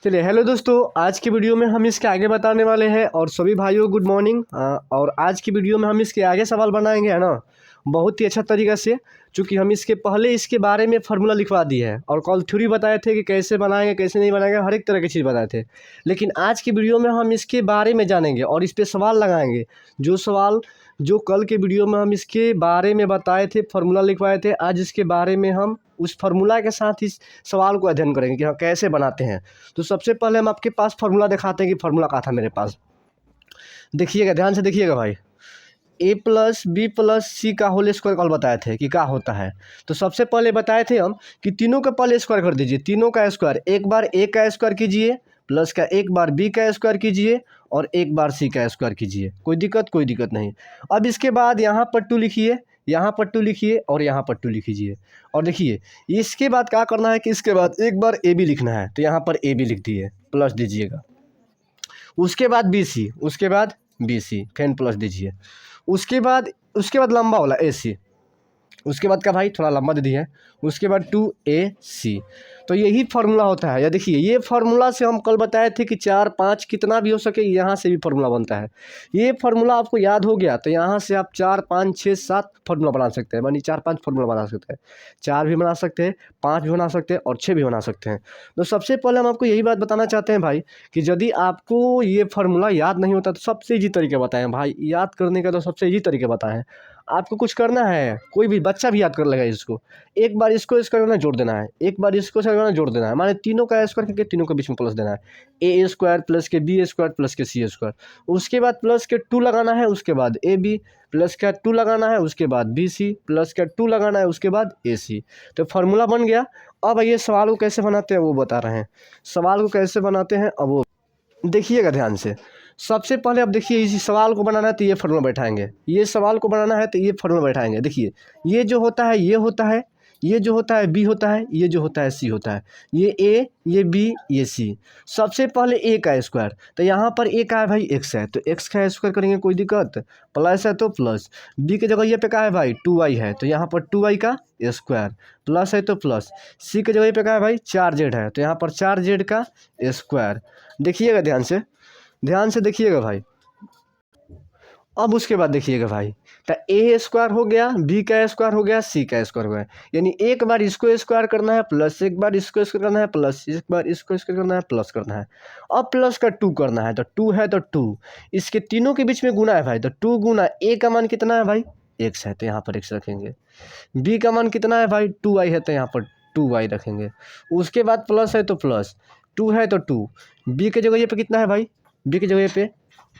चलिए हेलो दोस्तों, आज की वीडियो में हम इसके आगे बताने वाले हैं। और सभी भाइयों गुड मॉर्निंग। और आज की वीडियो में हम इसके आगे सवाल बनाएंगे, है ना, बहुत ही अच्छा तरीका से। चूँकि हम इसके पहले इसके बारे में फार्मूला लिखवा दिए हैं और कल थ्योरी बताए थे कि कैसे बनाएंगे कैसे नहीं बनाएंगे, हर एक तरह की चीज़ बताए थे। लेकिन आज की वीडियो में हम इसके बारे में जानेंगे और इस पर सवाल लगाएंगे। जो सवाल जो कल के वीडियो में हम इसके बारे में बताए थे, फार्मूला लिखवाए थे, आज इसके बारे में हम उस फार्मूला के साथ इस सवाल को अध्ययन करेंगे कि हाँ कैसे बनाते हैं। तो सबसे पहले हम आपके पास फार्मूला दिखाते हैं कि फार्मूला कहाँ था मेरे पास। देखिएगा, ध्यान से देखिएगा भाई। ए प्लस बी प्लस सी का होल स्क्वायर कल बताए थे कि क्या होता है। तो सबसे पहले बताए थे हम कि तीनों का पहले स्क्वायर कर दीजिए। तीनों का स्क्वायर, एक बार ए का स्क्वायर कीजिए, प्लस का एक बार बी का स्क्वायर कीजिए और एक बार सी का स्क्वायर कीजिए। कोई दिक्कत नहीं। अब इसके बाद यहाँ पर 2 लिखिए, यहाँ पर 2 लिखिए और यहाँ पर 2 लिख लीजिए। और देखिए इसके बाद क्या करना है कि इसके बाद एक बार ए बी लिखना है, तो यहाँ पर ए बी लिख दिए, प्लस दीजिएगा। उसके बाद बी सी, उसके बाद बी सी फैन प्लस दीजिए। उसके बाद लंबा वाला ए सी, उसके बाद का भाई थोड़ा लंबा दे दिए। उसके बाद 2AC। तो यही फार्मूला होता है। या देखिए ये फार्मूला से हम कल बताए थे कि 4 5 कितना भी हो सके यहाँ से भी फार्मूला बनता है। ये फार्मूला आपको याद हो गया तो यहाँ से आप 4 5 6 7 फार्मूला बना सकते हैं। यानी 4 5 फार्मूला बना सकते हैं, 4 भी बना सकते हैं, 5 भी बना सकते हैं और 6 भी बना सकते हैं। तो सबसे पहले हम आपको यही बात बताना चाहते हैं भाई कि यदि आपको ये फार्मूला याद नहीं होता तो सबसे ईजी तरीके बताएं भाई। याद करने का तो सबसे ईजी तरीके बताएं। आपको कुछ करना है, कोई भी बच्चा भी याद कर लेगा इसको। एक बार इसको स्क्वायर जोड़ देना है, एक बार इसको स्क्वायर जोड़ देना है, माने तीनों का स्क्वायर करके तीनों के बीच में प्लस देना है। ए स्क्वायर प्लस के बी स्क्वायर प्लस के सी स्क्वायर। उसके बाद प्लस के 2 लगाना है, उसके बाद ए बी प्लस का 2 लगाना है, उसके बाद बी सी प्लस का 2 लगाना है, उसके बाद ए सी। तो फार्मूला बन गया। अब ये सवाल को कैसे बनाते हैं वो बता रहे हैं। सवाल को कैसे बनाते हैं अब वो देखिएगा ध्यान से। सबसे पहले अब देखिए इसी सवाल को बनाना है तो ये फार्मूला बैठाएंगे, ये सवाल को बनाना है तो ये फार्मूला बैठाएंगे। देखिए ये जो होता है ये होता है, ये जो होता है बी होता है, ये जो होता है सी होता है, ये ए ये बी ये सी। सबसे पहले ए का स्क्वायर, तो यहाँ पर ए का है भाई एक्स है तो एक्स का स्क्वायर करेंगे, कोई दिक्कत। प्लस है तो प्लस, बी के जगह ये पे का है भाई 2y है तो यहाँ पर 2y का स्क्वायर, प्लस है तो प्लस। सी के जगह पे का है भाई 4z है तो यहाँ पर 4z का स्क्वायर। देखिएगा ध्यान से देखिएगा भाई। अब उसके बाद देखिएगा भाई, तो ए स्क्वायर हो गया, बी का स्क्वायर हो गया, सी का स्क्वायर हो गया। यानी एक बार इसको स्क्वायर करना है प्लस, एक बार इसको स्क्वायर करना है प्लस, एक बार इसको स्क्वायर करना है प्लस करना है। अब प्लस का 2 करना है तो 2 है तो 2 इसके तीनों के बीच में गुना है भाई। तो 2 गुना ए का मान कितना है भाई x है तो यहाँ पर x रखेंगे। बी का मान कितना है भाई 2y है तो यहाँ पर 2y रखेंगे। उसके बाद प्लस है तो प्लस, 2 है तो 2, बी के जगह पे कितना है भाई, बी की जगह पे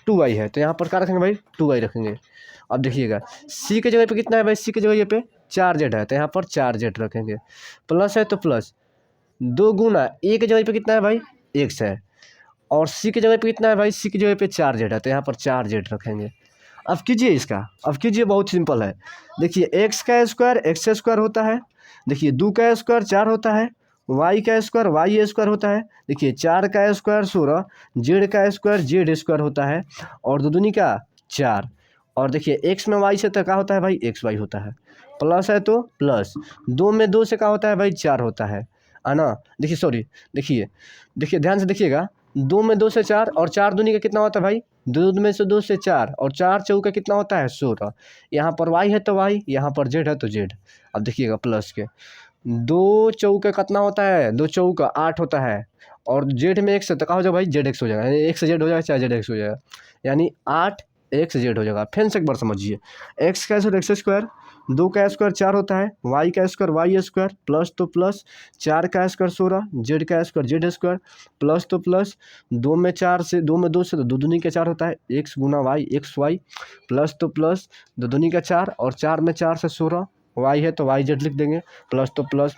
2y है तो यहाँ पर क्या रखेंगे भाई 2y रखेंगे। अब देखिएगा सी के जगह पे कितना है भाई, सी के जगह पे 4z है तो यहाँ पर 4z रखेंगे। प्लस है तो प्लस, 2 गुना ए के जगह पे कितना है भाई x है और सी के जगह पे कितना है भाई, सी की जगह पे 4z है तो यहाँ पर 4z रखेंगे। अब कीजिए इसका, अब कीजिए, बहुत सिंपल है। देखिए एक्स का स्क्वायर एक्स स्क्वायर होता है, देखिए 2 का स्क्वायर 4 होता है, वाई का स्क्वायर वाई स्क्वायर होता है, देखिए 4 का स्क्वायर 16, जेड का स्क्वायर जेड स्क्वायर होता है और 2 दूनी का 4। और देखिए एक्स में वाई से तो क्या होता है भाई एक्स वाई होता है, प्लस है तो प्लस, 2 में 2 से क्या होता है भाई 4 होता है ना। देखिए सॉरी, देखिए ध्यान से देखिएगा, 2 में 2 से 4 और 4 दूनी का कितना होता है भाई 2 में से 2 से 4 और 4 चौका कितना होता है 16। यहाँ पर y है तो y, यहाँ पर z है तो z। अब देखिएगा प्लस के 2 चौका कितना होता है, 2 चौका 8 होता है और z में x है तो क्या हो जाएगा भाई zx हो जाएगा, यानी x z हो जाएगा चाहे zx हो जाएगा, यानी 8x z हो जाएगा। फिर से एक बार समझिए, x का स्क्वायर एक्स स्क्वायर, 2 का स्क्वायर 4 होता है, y का स्क्वायर वाई स्क्वायर, प्लस तो प्लस, 4 का स्क्वायर 16, जेड का स्क्वायर जेड स्क्वायर, प्लस तो प्लस, 2 में 4 से 2 में 2 से तो 2 दूनी का 4 होता है, x गुना वाई एक्स वाई, प्लस तो प्लस, 2 दूनी का 4 और 4 में 4 से 16, y है तो वाई जेड लिख देंगे, प्लस तो प्लस,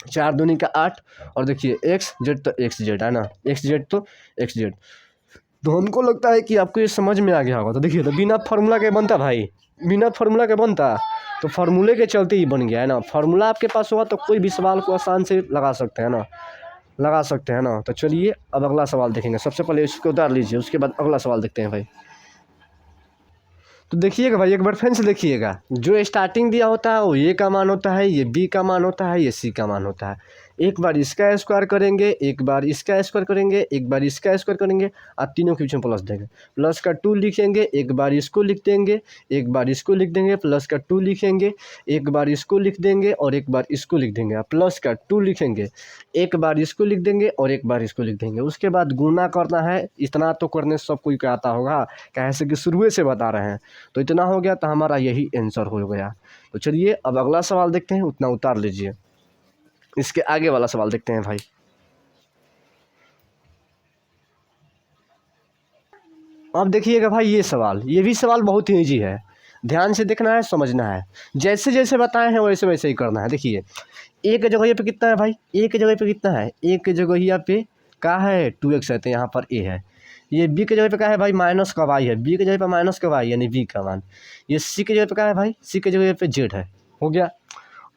4 दूनी का 8 और देखिए एक्स जेड तो एक्स जेड है ना, एक्स जेड तो एक्स जेड। तो हमको लगता है कि आपको ये समझ में आ गया होगा। तो देखिए, तो बिना फार्मूला के बनता भाई, बिना फार्मूला के बनता, तो फार्मूले के चलते ही बन गया है ना। फार्मूला आपके पास होगा तो कोई भी सवाल को आसान से लगा सकते हैं ना, लगा सकते हैं ना। तो चलिए अब अगला सवाल देखेंगे। सबसे पहले इसको उतार लीजिए, उसके बाद अगला सवाल देखते हैं भाई। तो देखिएगा भाई, एक बार फिर से देखिएगा, जो स्टार्टिंग दिया होता है वो ए का मान होता है, ये बी का मान होता है, ये सी का मान होता है। एक बार इसका स्क्वायर करेंगे, एक बार इसका स्क्वायर करेंगे, एक बार इसका स्क्वायर करेंगे और तीनों के बीच में प्लस देंगे। प्लस का 2 लिखेंगे, एक बार इसको लिख देंगे, एक बार इसको लिख देंगे, प्लस का 2 लिखेंगे, एक बार इसको लिख देंगे और एक बार इसको लिख देंगे। प्लस का 2 लिखेंगे, एक बार इसको लिख देंगे और एक बार इसको लिख देंगे। उसके बाद गुना करना है। इतना तो करने सब कोई का आता होगा, कैसे कि शुरू से बता रहे हैं। तो इतना हो गया तो हमारा यही आंसर हो गया। तो चलिए अब अगला सवाल देखते हैं, उतना उतार लीजिए। इसके आगे वाला सवाल देखते हैं भाई। अब देखिएगा भाई, ये भी सवाल बहुत ही ईजी है। ध्यान से देखना है, समझना है। जैसे जैसे बताए हैं वैसे वैसे ही करना है। देखिए एक जगह पे कितना है भाई, एक जगह पे कितना है, एक जगह पे क्या है 2x है, तो यहाँ पर a है। ये b के जगह पे क्या है भाई, माइनस का y है। b के जगह पे माइनस का y यानी b का मान। ये c के जगह पे क्या है भाई, c के जगह पे z है। हो गया।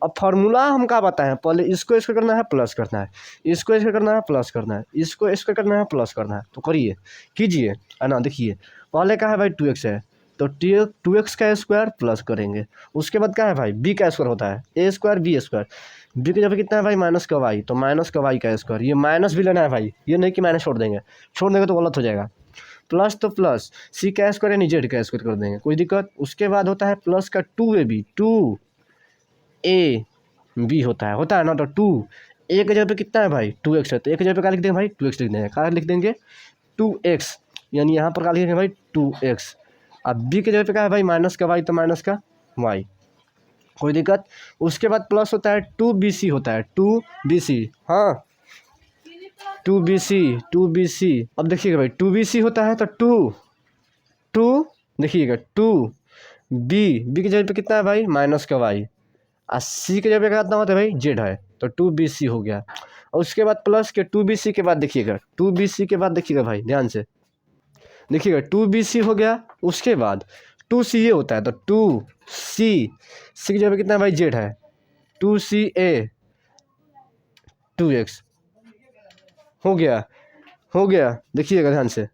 अब फार्मूला हम क्या बताएं, पहले इसको स्क्वायर करना है, प्लस करना है, इसको स्क्वायर करना है, प्लस करना है, इसको स्क्वायर करना है, प्लस करना है। तो करिए, कीजिए, है ना। देखिए पहले क्या है भाई 2x है, तो 2x का स्क्वायर प्लस करेंगे। उसके बाद क्या है भाई, b का स्क्वायर होता है, a square b square. b के जगह पे कितना है भाई, माइनस का y, तो माइनस का y का स्क्वायर। ये माइनस भी लेना है भाई, ये नहीं कि माइनस छोड़ देंगे तो गलत हो जाएगा। प्लस तो प्लस c का स्क्वायर यानी z का स्क्वायर कर देंगे, कोई दिक्कत। उसके बाद होता है प्लस का 2ab, 2ab होता है ना। तो 2 a के जगह पे कितना है भाई 2x है, तो a के जगह पे क्या लिख देंगे भाई 2x लिख देंगे। क्या लिख देंगे 2x, यानी यहाँ पर क्या लिखेंगे भाई 2x। अब b के जगह पे क्या है भाई माइनस का y, तो माइनस का y, कोई दिक्कत। उसके बाद प्लस होता है 2bc होता है, 2bc, हाँ 2bc। अब देखिएगा भाई 2bc होता है, तो 2 देखिएगा 2b के जगह पे कितना है भाई माइनस का y, और c के जगह पे कितना होता है भाई z है, तो 2bc हो गया। और उसके बाद प्लस के 2bc के बाद देखिएगा, 2bc के बाद देखिएगा भाई ध्यान से देखिएगा, 2bc हो गया। उसके बाद 2ca होता है, तो 2c की जगह पे कितना है भाई z है, 2ca 2x हो गया। देखिएगा ध्यान से।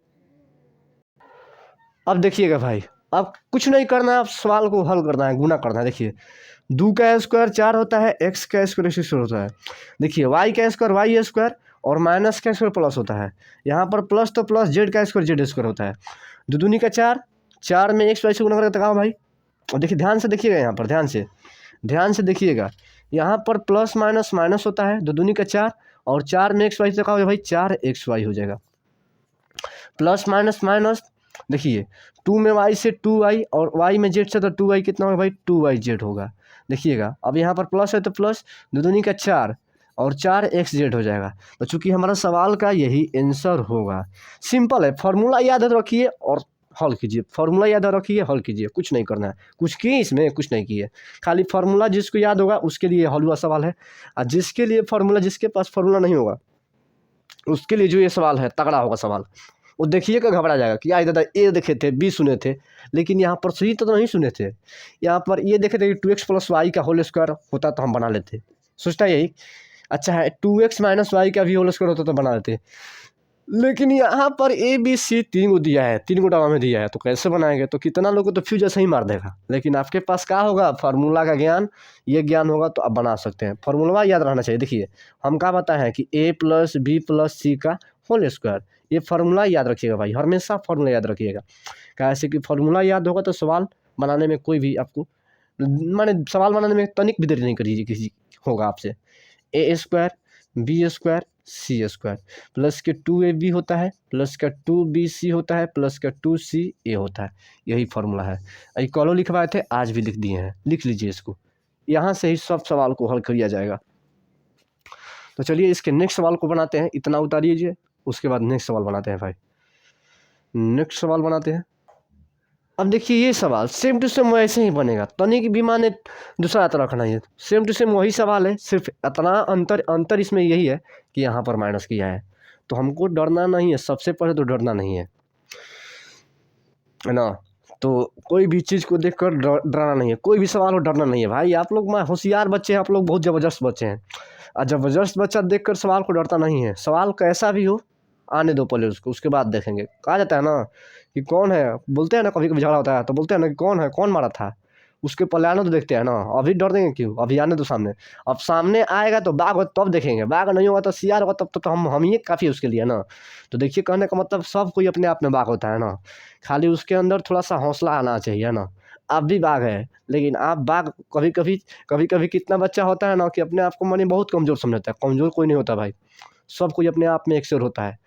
अब देखिएगा भाई, अब कुछ नहीं करना है, अब सवाल को हल करना है, गुना करना है। देखिए 2 का स्क्वायर 4 होता है, x का स्क्वायर 6 होता है। देखिए y का स्क्वायर y स्क्वायर और माइनस का स्क्वायर प्लस होता है। यहाँ पर प्लस तो प्लस, z का स्क्वायर z स्क्वायर होता है। 2 दूनी का 4, 4 में x y से गुना करके कहा भाई। और देखिए ध्यान से देखिएगा, यहाँ पर ध्यान से देखिएगा, यहाँ पर प्लस माइनस माइनस होता है। 2 दूनी का 4 और 4 में x y से कहा भाई 4xy हो जाएगा। प्लस माइनस माइनस, देखिए 2 में y से 2y और y में z से, तो 2y कितना होगा भाई 2yz होगा। देखिएगा अब यहाँ पर प्लस है तो प्लस, 2 दूनी का 4 और 4xz हो जाएगा। तो चूंकि हमारा सवाल का यही आंसर होगा। सिंपल है, फार्मूला याद रखिए और हल कीजिए, फार्मूला याद रखिए, हल कीजिए, कुछ नहीं करना है। कुछ किए इसमें, कुछ नहीं किए, खाली फार्मूला जिसको याद होगा उसके लिए हल हुआ सवाल है, और जिसके लिए फार्मूला, जिसके पास फार्मूला नहीं होगा उसके लिए जो ये सवाल है तगड़ा होगा सवाल। वो देखिएगा घबरा जाएगा कि यार दादा ए देखे थे, बी सुने थे, लेकिन यहाँ पर सही तो नहीं सुने थे। यहाँ पर ये देखे थे कि 2x प्लस वाई का होल स्क्वायर होता तो हम बना लेते, सोचता यही अच्छा है। 2x माइनस वाई का भी होल स्क्वायर होता तो बना लेते, लेकिन यहाँ पर ए बी सी 3 को दिया है, 3 को डब्बा में दिया है, तो कैसे बनाएंगे। तो कितना लोगों को तो फ्यूज ऐसे ही मार देगा। लेकिन आपके पास क्या होगा, फार्मूला का ज्ञान, ये ज्ञान होगा तो आप बना सकते हैं। फार्मूला याद रहना चाहिए। देखिए हम क्या बताए हैं कि a प्लस बी प्लस सी का होल स्क्वायर, ये फार्मूला याद रखिएगा भाई, हमेशा फार्मूला याद रखिएगा। कैसे कि फार्मूला याद होगा तो सवाल बनाने में कोई भी आपको माने सवाल बनाने में तनिक भी देरी नहीं करिए किसी होगा आपसे। ए स्क्वायर बी स्क्वायर सी स्क्वायर प्लस के 2ab होता है, प्लस का 2bc होता है, प्लस का 2ca होता है। यही फार्मूला है। ये कॉलो लिखवाए थे, आज भी लिख दिए हैं, लिख लीजिए इसको। यहाँ से ही सब सवाल को हल किया जाएगा। तो चलिए इसके नेक्स्ट सवाल को बनाते हैं, इतना उतारिए, उसके बाद नेक्स्ट सवाल बनाते हैं भाई। नेक्स्ट सवाल बनाते हैं। अब देखिए ये सवाल सेम टू सेम वैसे ही बनेगा, तनिक भी माने दूसरा तरह रखना है। सेम टू सेम वही सवाल है, सिर्फ इतना अंतर इसमें यही है कि यहाँ पर माइनस किया है। तो हमको डरना नहीं है, सबसे पहले तो डरना नहीं है ना। तो कोई भी चीज़ को देखकर डरना नहीं है, कोई भी सवाल हो डरना नहीं है भाई। आप लोग होशियार बच्चे हैं, आप लोग बहुत ज़बरदस्त बच्चे हैं। और ज़बरदस्त बच्चा देखकर सवाल को डरता नहीं है। सवाल कैसा भी हो आने दो पहले उसको, उसके बाद देखेंगे। कहा जाता है ना कि कौन है, बोलते हैं ना कभी कभी झगड़ा होता है तो बोलते हैं ना कि कौन है, कौन मारा था, उसके पलायन तो देखते हैं ना, अभी डर देंगे क्यों, अभी आने तो सामने। अब सामने आएगा तो बाघ हो तब देखेंगे, बाघ नहीं होगा तो सियार होगा, तब तो हम ही काफ़ी उसके लिए ना। तो देखिए कहने का मतलब सब कोई अपने आप में बाघ होता है ना, खाली उसके अंदर थोड़ा सा हौसला आना चाहिए ना। आप भी बाघ है, लेकिन आप बाघ कभी कभी कितना बच्चा होता है ना कि अपने आप को माने बहुत कमज़ोर समझता है। कमज़ोर कोई नहीं होता भाई, सब कोई अपने आप में एक शेर होता है,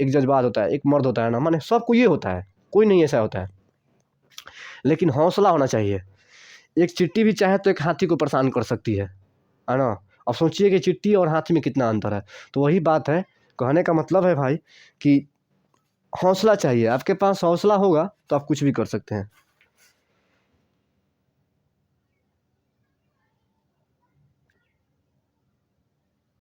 एक जज्बात होता है, एक मर्द होता है ना, माने सबको ये होता है, कोई नहीं ऐसा होता है। लेकिन हौसला होना चाहिए। एक चींटी भी चाहे तो एक हाथी को परेशान कर सकती है ना। अब सोचिए कि चींटी और हाथी में कितना अंतर है। तो वही बात है, कहने का मतलब है भाई कि हौसला चाहिए। आपके पास हौसला होगा तो आप कुछ भी कर सकते हैं।